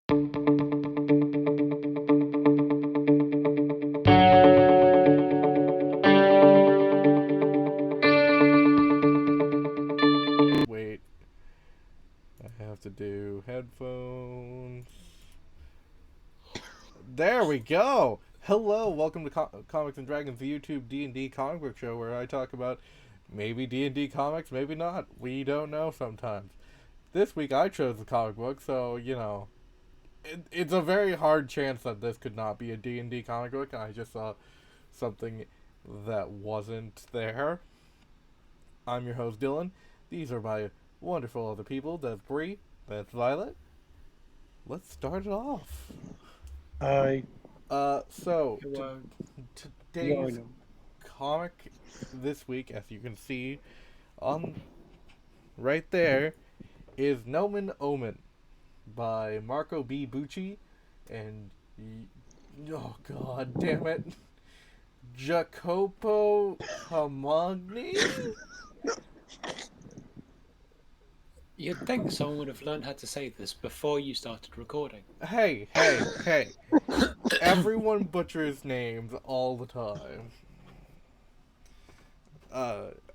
Wait, I have to do headphones. There we go. Hello, welcome to Comics and Dragons, the YouTube D&D comic book show where I talk about maybe D&D comics, maybe not. We don't know sometimes. This week I chose the comic book, so, it's a very hard chance that this could not be a D&D comic book, and I just saw something that wasn't there. I'm your host, Dylan. These are my wonderful other people. That's Bree. That's Violet. Let's start it off. I So Hello. today's comic this week, as you can see on right there, is Nomen Omen by Marco B. Bucci and oh god damn it, Jacopo Camagni. You'd think someone would have learned how to say this before you started recording. Hey. Everyone butchers names all the time.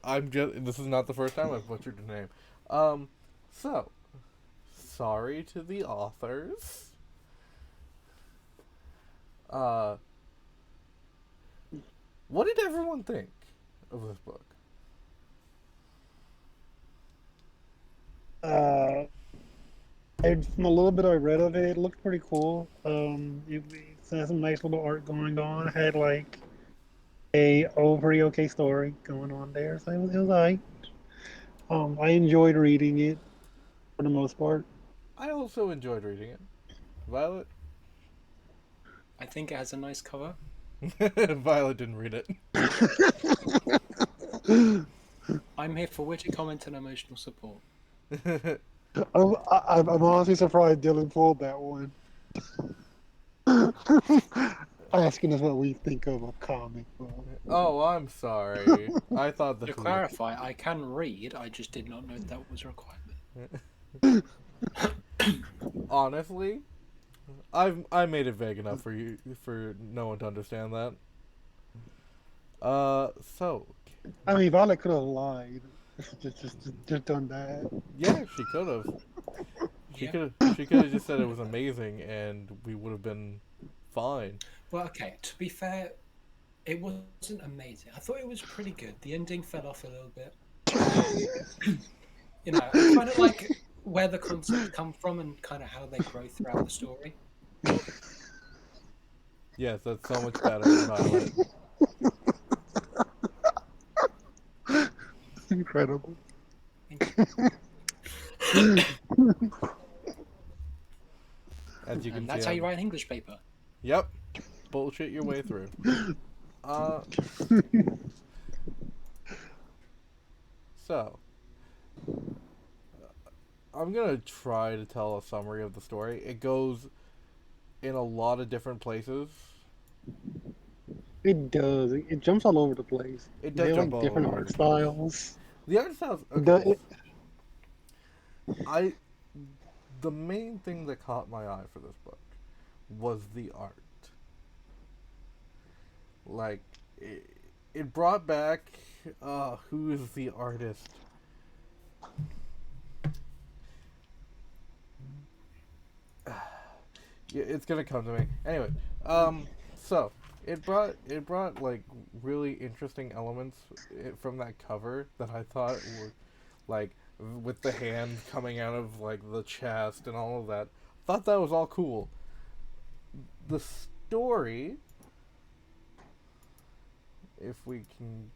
This is not the first time I've butchered a name. So, sorry to the authors. What did everyone think of this book? from a little bit I read of it, it looked pretty cool. It had some nice little art going on. It had like a pretty okay story going on there, so it was alright. I enjoyed reading it for the most part. I also enjoyed reading it. Violet? I think it has a nice cover. Violet didn't read it. I'm here for witty comment and emotional support. I'm honestly surprised Dylan pulled that one. Asking us what we think of a comic book. Oh, I'm sorry. I thought this To was clarify, I can read, I just did not know that was a requirement. Honestly, I made it vague enough for no one to understand that. So I mean, Violet could have lied. just done that. yeah, she could have. Yeah. She could have just said it was amazing, and we would have been fine. Well, okay, to be fair, it wasn't amazing. I thought it was pretty good. The ending fell off a little bit. I kind of like where the concepts come from and kind of how they grow throughout the story. Yes, that's so much better than Violet. Incredible. As you can And that's see, how you write an English paper. Yep, bullshit your way through. So I'm gonna try to tell a summary of the story. It goes in a lot of different places. It does. It jumps all over the place. It They does have jump like all different over art the place. styles. The art styles. The- Okay. The main thing that caught my eye for this book was the art. Like, it brought back. Who is the artist? Yeah, it's gonna come to me. Anyway, so it brought like really interesting elements from that cover that I thought were like with the hand coming out of like the chest and all of that. Thought that was all cool. The story, if we can,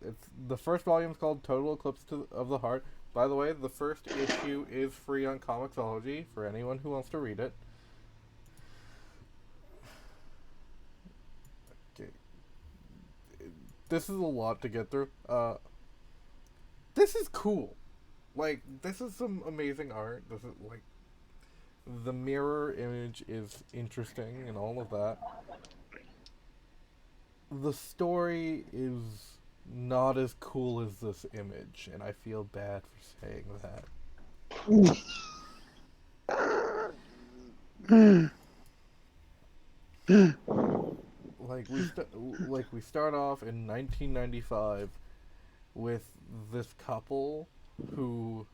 it's the first volume is called Total Eclipse of the Heart. By the way, the first issue is free on Comixology for anyone who wants to read it. Okay. This is a lot to get through. This is cool. Like, this is some amazing art. This is like the mirror image is interesting and all of that. The story is not as cool as this image, and I feel bad for saying that. We start off in 1995 with this couple who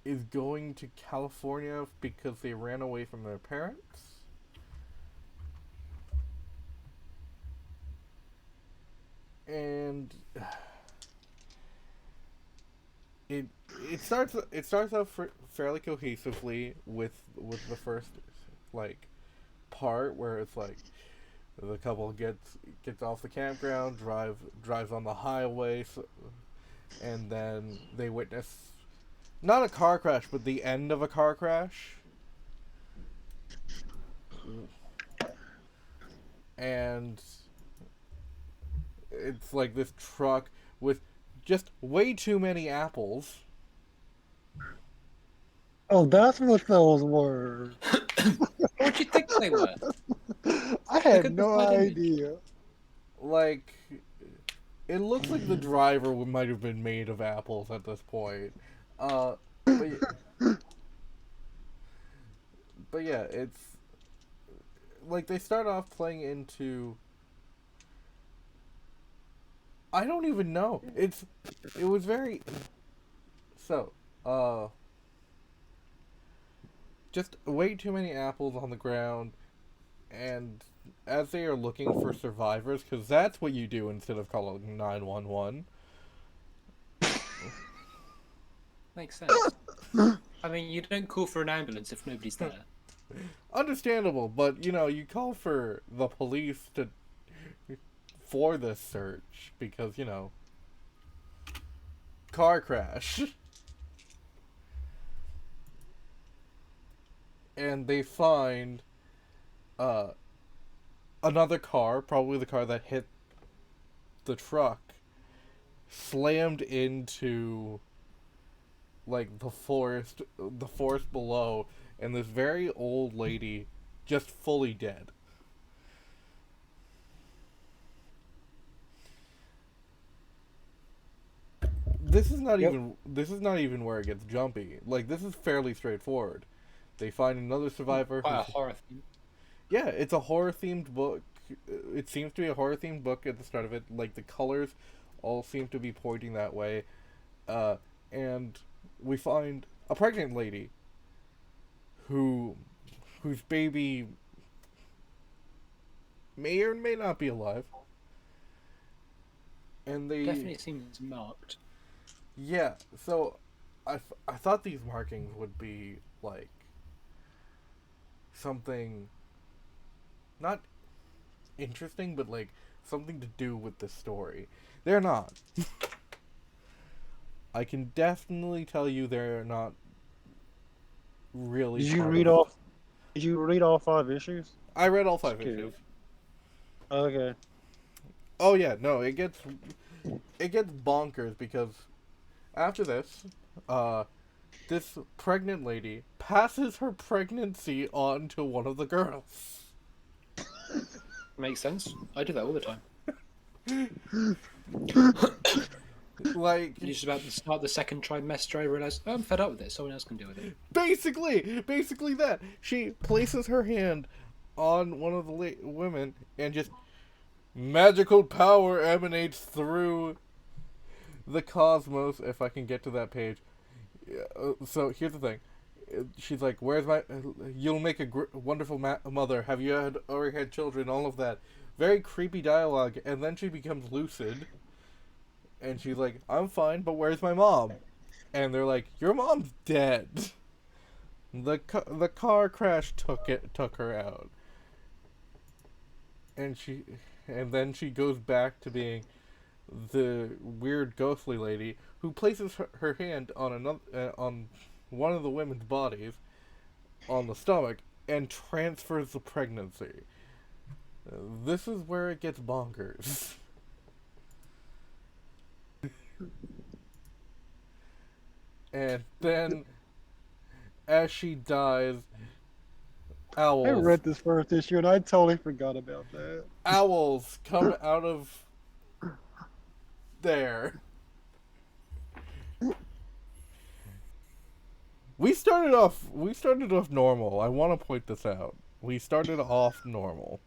is going to California because they ran away from their parents. And it it starts out fairly cohesively with the first like part where it's like the couple gets off the campground, drives on the highway, and then they witness not a car crash, but the end of a car crash. And it's like this truck with just way too many apples. Oh, that's what those were. What do you think they were? I had at the no side image. idea. Like, it looks like the driver might have been made of apples at this point. But but yeah, it's like they start off playing into. I don't even know. It was very so just way too many apples on the ground, and as they are looking for survivors, because that's what you do instead of calling 911. Makes sense. I mean, you don't call for an ambulance if nobody's there. Understandable, but you call for the police for this search because car crash. And they find another car, probably the car that hit the truck, slammed into like the forest below, and this very old lady just fully dead. This is not even where it gets jumpy. Like, this is fairly straightforward. They find another survivor. Quite a horror theme. Yeah, it's a horror themed book. It seems to be a horror themed book at the start of it. Like, the colors all seem to be pointing that way. And we find a pregnant lady whose baby may or may not be alive. And they Definitely seems marked. Yeah, so I thought these markings would be like something not interesting, but like something to do with the story. They're not. I can definitely tell you they're not really. Did you read off? Did you read all 5 issues? I read all 5 Cute. issues. Okay. Oh yeah, no, it gets bonkers because after this, this pregnant lady passes her pregnancy on to one of the girls. Makes sense. I do that all the time. Like, You're just about to start the second trimester, I realise, oh, I'm fed up with it, someone else can deal with it. basically that. She places her hand on one of the women and just magical power emanates through the cosmos, if I can get to that page. So here's the thing. She's like, "Where's my? You'll make a wonderful mother. Have you already had children? All of that." Very creepy dialogue, and then she becomes lucid, and she's like, "I'm fine, but where's my mom?" And they're like, "Your mom's dead. The car crash took her out." And then she goes back to being the weird ghostly lady who places her hand on on one of the women's bodies on the stomach and transfers the pregnancy. This is where it gets bonkers. And then as she dies, owls. I read this first issue and I totally forgot about that. Owls come out of there. We started off normal. I want to point this out. We started off normal.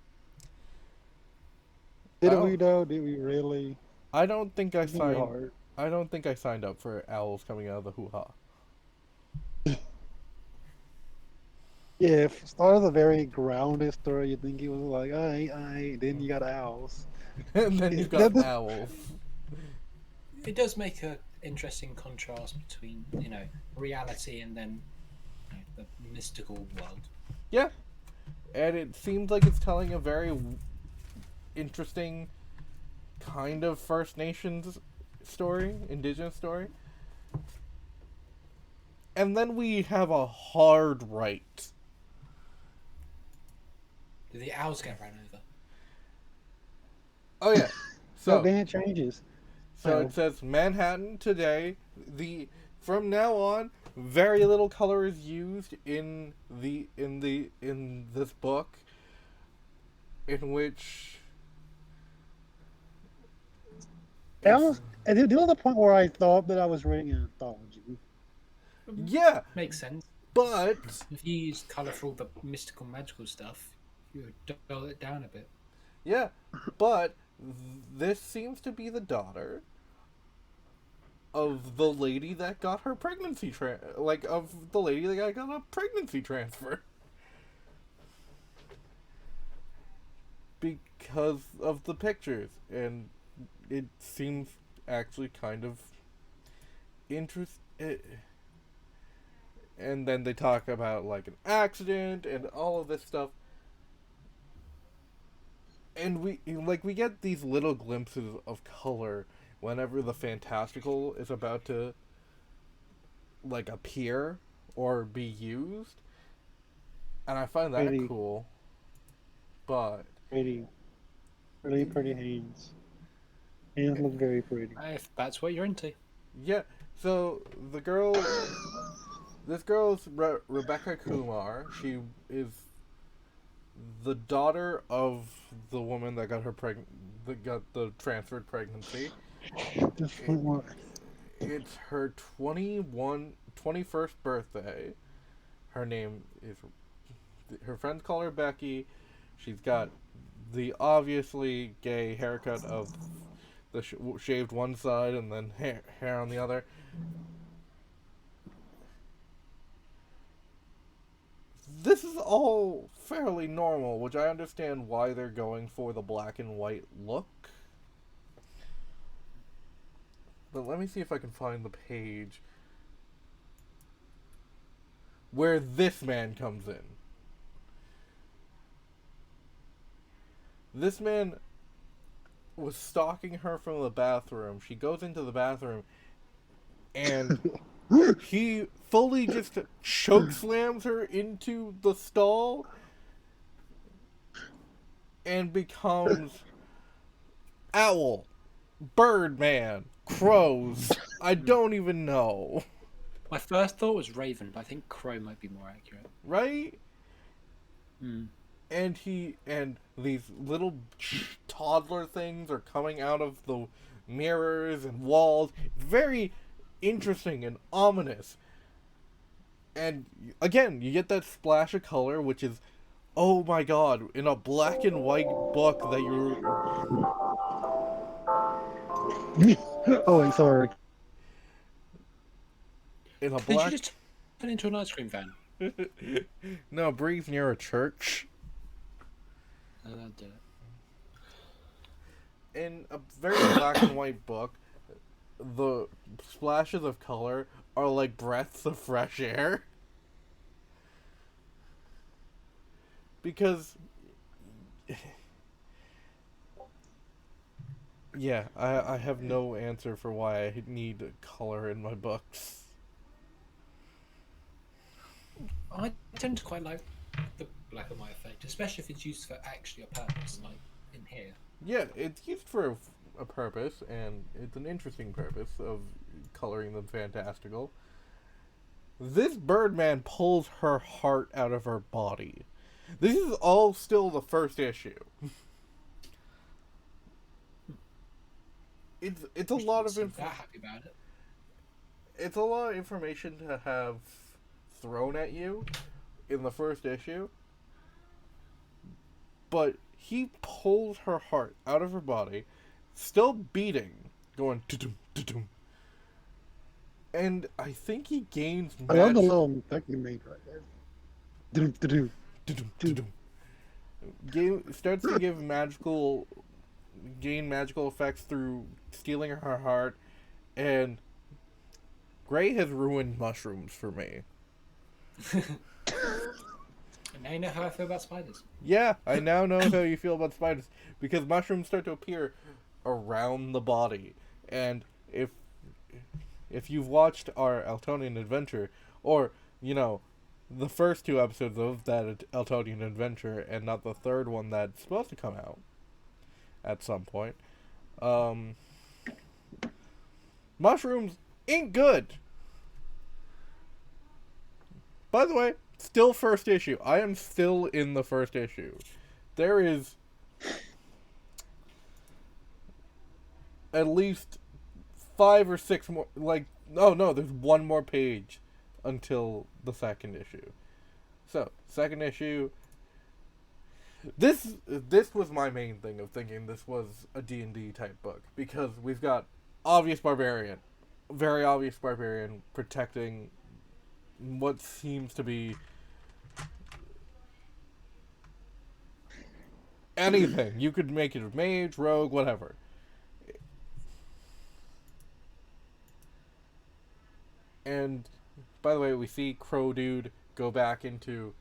Did Oh, we though? Did we really? I don't think I It's gonna be signed. hard. I don't think I signed up for owls coming out of the hoo-ha. Yeah, if it started a very grounded story, you think it was like, I. Then you got owls. And then you've got That- owls. It does make a interesting contrast between reality and then the mystical world. Yeah, and it seems like it's telling a very interesting kind of First Nations story, indigenous story. And then we have a hard right. Did the owls get ran over? Oh yeah. So So then it changes. it says Manhattan today. From now on, very little color is used in this book, in which I almost, and there was a point where I thought that I was reading an anthology. yeah, Makes sense. but If you use colour for all the mystical, magical stuff, you would dull it down a bit. yeah, but this seems to be the daughter of the lady that got her pregnancy of the lady that got a pregnancy transfer. Because of the pictures, and it seems actually kind of interesting. And then they talk about like an accident and all of this stuff, and we get these little glimpses of color whenever the fantastical is about to like appear or be used, and I find that Pretty. cool. But Pretty, really pretty hands. Hands look very pretty. If that's what you're into. yeah, so this girl's Rebecca Kumar. She is the daughter of the woman that got got the transferred pregnancy. This one, It's her 21st birthday. Her name is, her friends call her Becky. She's got the obviously gay haircut of the shaved one side and then hair on the other. This is all fairly normal, which I understand why they're going for the black and white look. But let me see if I can find the page where this man comes in. This man was stalking her from the bathroom. She goes into the bathroom and he fully just choke slams her into the stall and becomes owl, Birdman, crows. I don't even know. My first thought was Raven, but I think Crow might be more accurate. Right? Hmm. And these little toddler things are coming out of the mirrors and walls. Very interesting and ominous. And again, you get that splash of color, which is, oh my god, in a black and white book that you're... oh, wait, sorry. In a Did black... you just turn into an ice cream van? No, Bree's near a church. No, that did it. In a very black and white book, the splashes of color are like breaths of fresh air. Because... yeah, I have no answer for why I need color in my books. I tend to quite like the black and white effect, especially if it's used for actually a purpose, like in here. Yeah, it's used for a purpose, and it's an interesting purpose of coloring them fantastical. This Birdman pulls her heart out of her body. This is all still the first issue. It's a lot of That happy about it. it's a lot of information to have thrown at you in the first issue, but he pulls her heart out of her body, still beating, going dum dum. And I think he gains I love the little effect you made right there. Starts to give gain magical effects through stealing her heart, and Gray has ruined mushrooms for me. And now you know how I feel about spiders. Yeah, I now know how you feel about spiders, because mushrooms start to appear around the body, and if you've watched our Eltonian adventure, or, you know, the first 2 episodes of that Eltonian adventure, and not the third one that's supposed to come out at some point, mushrooms ain't good. By the way, still first issue. I am still in the first issue. There is at least 5 or 6 more, like, no, there's 1 more page until the second issue. So, second issue. This was my main thing of thinking this was a D&D type book, because we've got very obvious barbarian protecting what seems to be anything. You could make it a mage, rogue, whatever. And, by the way, we see Crow Dude go back into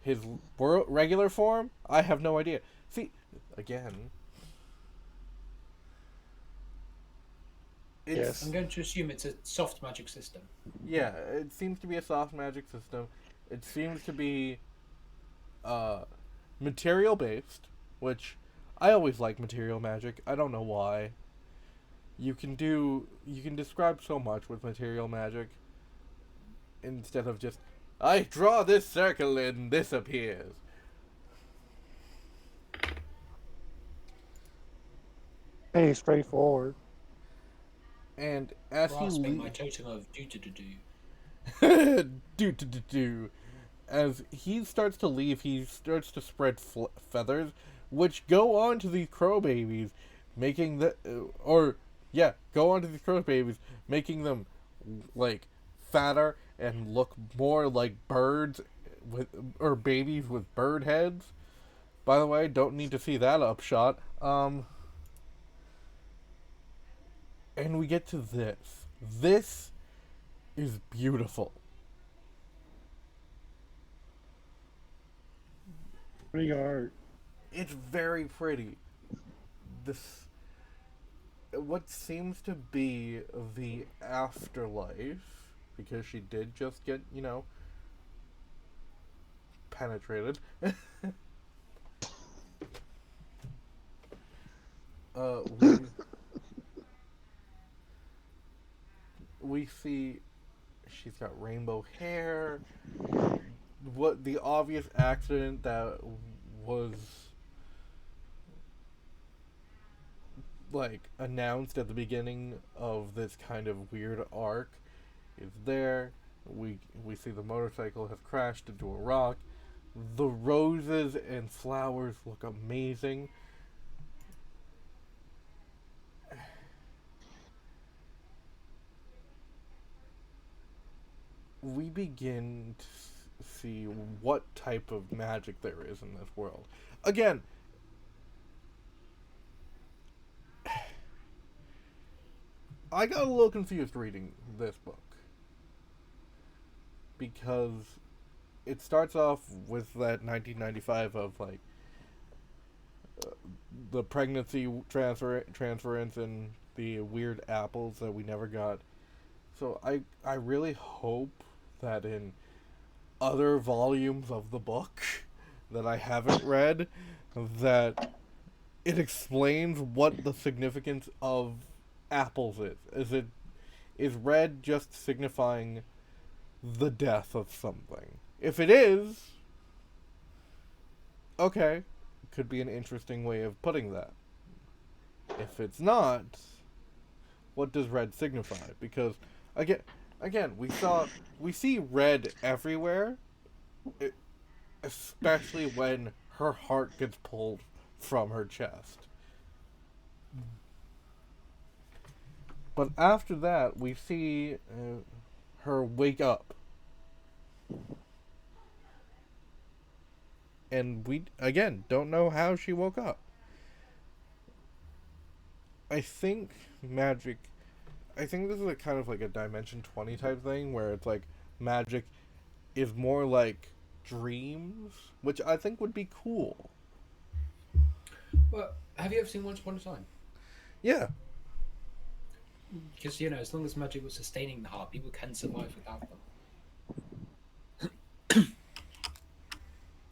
his regular form. I have no idea. See, again, Yes. I'm going to assume it's a soft magic system. Yeah, it seems to be a soft magic system. It seems to be material based, which I always like material magic. I don't know why. You can describe so much with material magic instead of just, I draw this circle and this appears. Hey, straightforward. And as Grasping my totem of do. do. As he starts to leave, he starts to spread feathers, which go on to these crow babies, making making them like fatter and look more like birds or babies with bird heads. By the way, don't need to see that upshot. And we get to this. This is beautiful. Pretty art. It's very pretty. This, what seems to be the afterlife, because she did just get, penetrated. We see she's got rainbow hair. What the obvious accident that was like announced at the beginning of this kind of weird arc is there. We see the motorcycle has crashed into a rock. The roses and flowers look amazing. We begin to see what type of magic there is in this world. Again, I got a little confused reading this book, because it starts off with that 1995 of like the pregnancy transference and the weird apples that we never got. So I really hope that in other volumes of the book that I haven't read, that it explains what the significance of apples is. Is red just signifying the death of something? If it is, okay, could be an interesting way of putting that. If it's not, what does red signify? Because again, we see red everywhere, e- especially when her heart gets pulled from her chest. But after that, we see her wake up, and we again don't know how she woke up. I think magic. I think this is a kind of like a Dimension 20 type thing where it's like magic is more like dreams, which I think would be cool. Well, have you ever seen Once Upon a Time? Yeah, Because as long as magic was sustaining the heart, people can survive without them.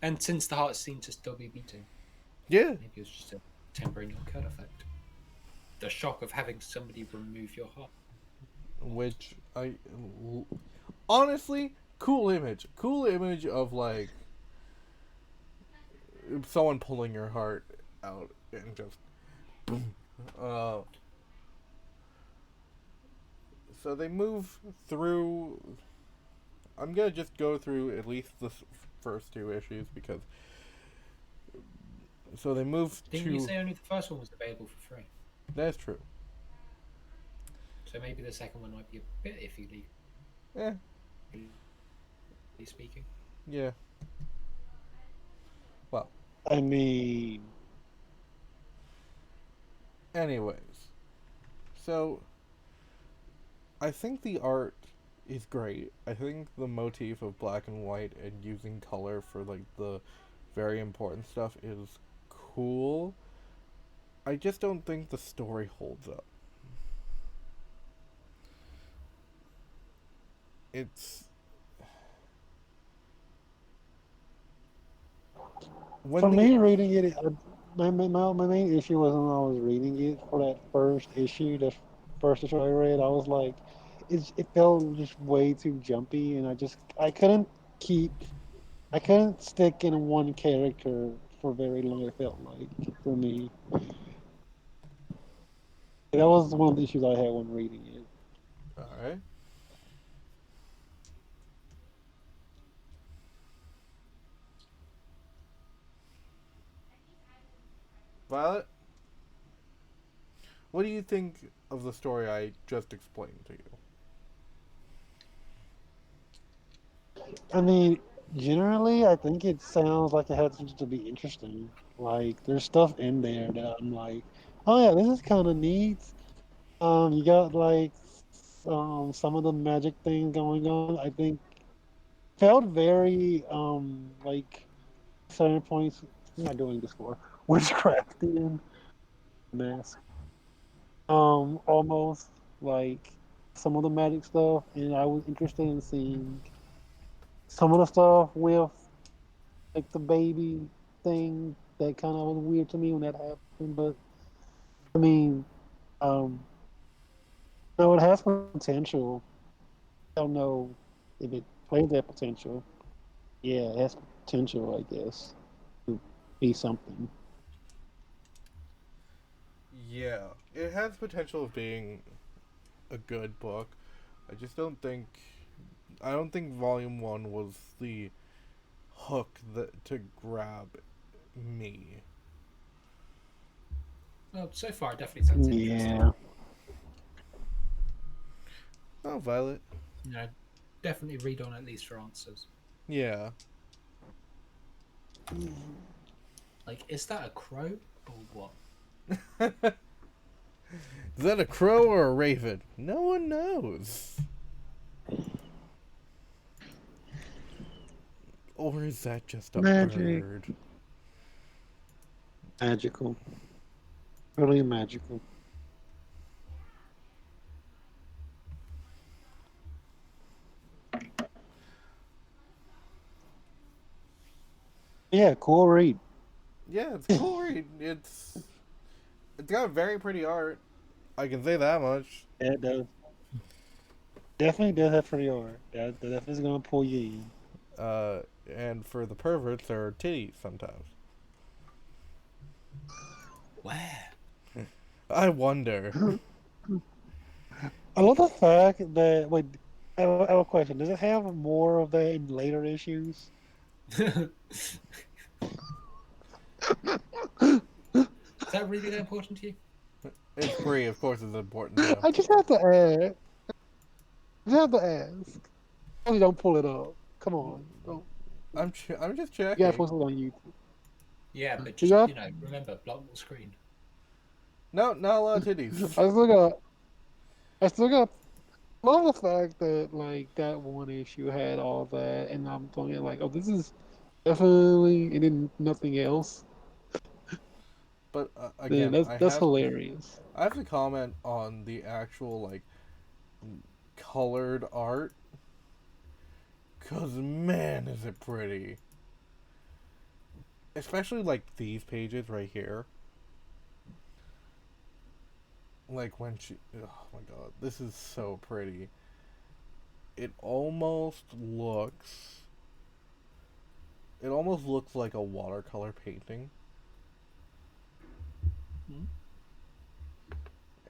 And since the heart seemed to still be beating, yeah. maybe it was just a temporary knock-out effect. The shock of having somebody remove your heart. Which honestly, cool image of like someone pulling your heart out and just boom. So they move through. I'm gonna just go through at least the first two issues because. So they move Didn't to. you say only the first one was available for free? That's true. So maybe the second one might be a bit iffy, Eh, legally speaking. yeah. Well, I mean, anyways. So I think the art is great. I think the motif of black and white and using color for like the very important stuff is cool. I just don't think the story holds up. It's when for the me, reading it, my main issue was when I was reading it for that first issue I read. I was like, it felt just way too jumpy, and keep, I couldn't stick in one character for very long. It felt like for me, that was one of the issues I had when reading it. all right, Violet, what do you think of the story I just explained to you? I mean, generally, I think it sounds like it has to be interesting. Like, there's stuff in there that I'm like, oh yeah, this is kind of neat. You got like some of the magic thing going on. I think felt very like certain points. I'm not doing this for witchcraftian mask. Almost like some of the magic stuff, and I was interested in seeing some of the stuff with like the baby thing. That kind of was weird to me when that happened. But I mean, um, no, it has potential. I don't know if it plays that potential. Yeah, it has potential, I guess, to be something. Yeah, it has potential of being a good book. I just don't think I don't think Volume One was the hook that to grab me. Well, so far it definitely sounds interesting. Yeah. Oh, Violet. Definitely read on at least for answers. Yeah. Like, is that a crow or what? Is that a crow or a raven? No one knows. Or is that just a Magic. bird? Magical. Really magical. Yeah, cool read. Yeah, it's cool read. It's got very pretty art. I can say that much. Yeah, it does. Definitely does have pretty art. That definitely is gonna pull you in. And for the perverts, there are titties sometimes. Where? I wonder. I love the fact that wait, I have a question. Does it have more of that in later issues? Is that really that important to you? It's Bree, of course, is important too. I just have to ask. I just have to ask. Please don't pull it up. Come on. Don't. I'm just You gotta checking. post it on YouTube. Yeah, but You just got? remember, block the screen. No, not a lot of titties. I still got. I still got. Love the fact that like that one issue had all that, and I'm thinking like, oh, this is definitely, and then nothing else. But Then again, that's hilarious. I have to comment on the actual like colored art, cause man, is it pretty. Especially like these pages right here. Like when she, oh my god, this is so pretty. It almost looks, it almost looks like a watercolor painting. Hmm?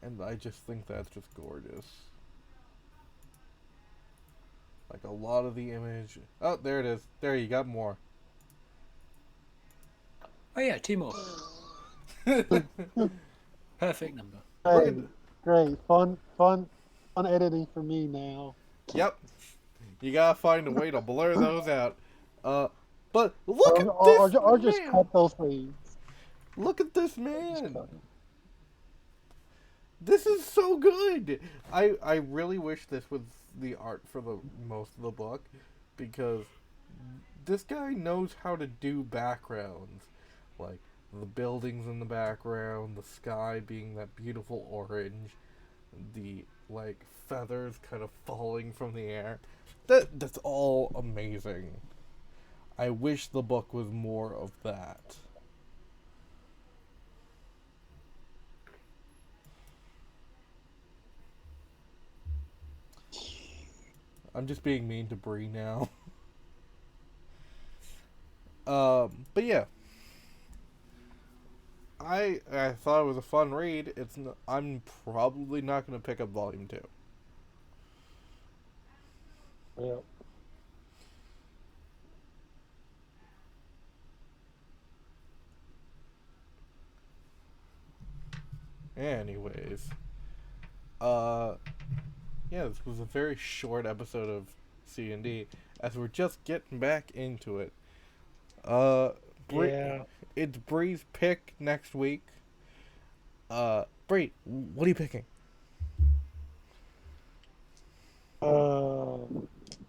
And I just think that's just gorgeous. Like a lot of the image. Oh, there it is. There, you got more. Oh yeah, two more. Perfect number. We're Hey, gonna. great, fun editing for me now. Yep. You gotta find a way to blur those out. Uh, but look Or, at or, this or, ju- or just man. cut those things. Look at this Just man. cut them. This is so good. I really wish this was the art for the most of the book, because this guy knows how to do backgrounds, like the buildings in the background, the sky being that beautiful orange, the like feathers kind of falling from the air. That's all amazing. I wish the book was more of that. I'm just being mean to Bree now. But yeah, I thought it was a fun read. I'm probably not going to pick up volume 2. Yeah. Anyways, uh, yeah, this was a very short episode of C&D, as we're just getting back into it. Uh, Bree, Yeah. it's Bree's pick next week. Bree, what are you picking? Uh,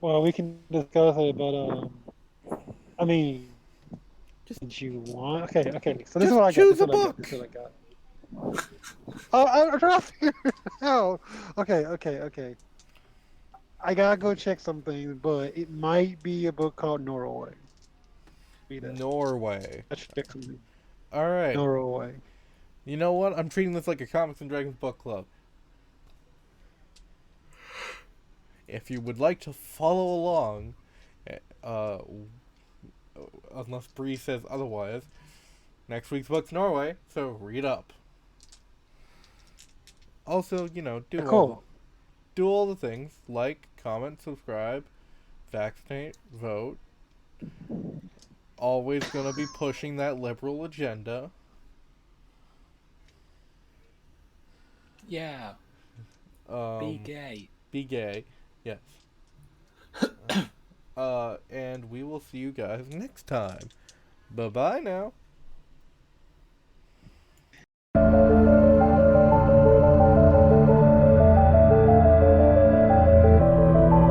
well, we can discuss it, but I mean, Just, did you want? Okay, okay. So this is just what I got. This choose is a what I got. This is book. what I got. Oh, I'm trying to figure it out. Okay, okay, okay. I gotta go check something, but it might be a book called Norway. Be that. Norway. I should check something. All right. Norway. You know what? I'm treating this like a Comics and Dragons book club. If you would like to follow along, uh, unless Bree says otherwise, next week's book's Norway, so read up. Also, Cool. do all the things like, comment, subscribe, vaccinate, vote. Always gonna be pushing that liberal agenda. Yeah, be Um, gay. be gay, yes. And we will see you guys next time. Bye bye now.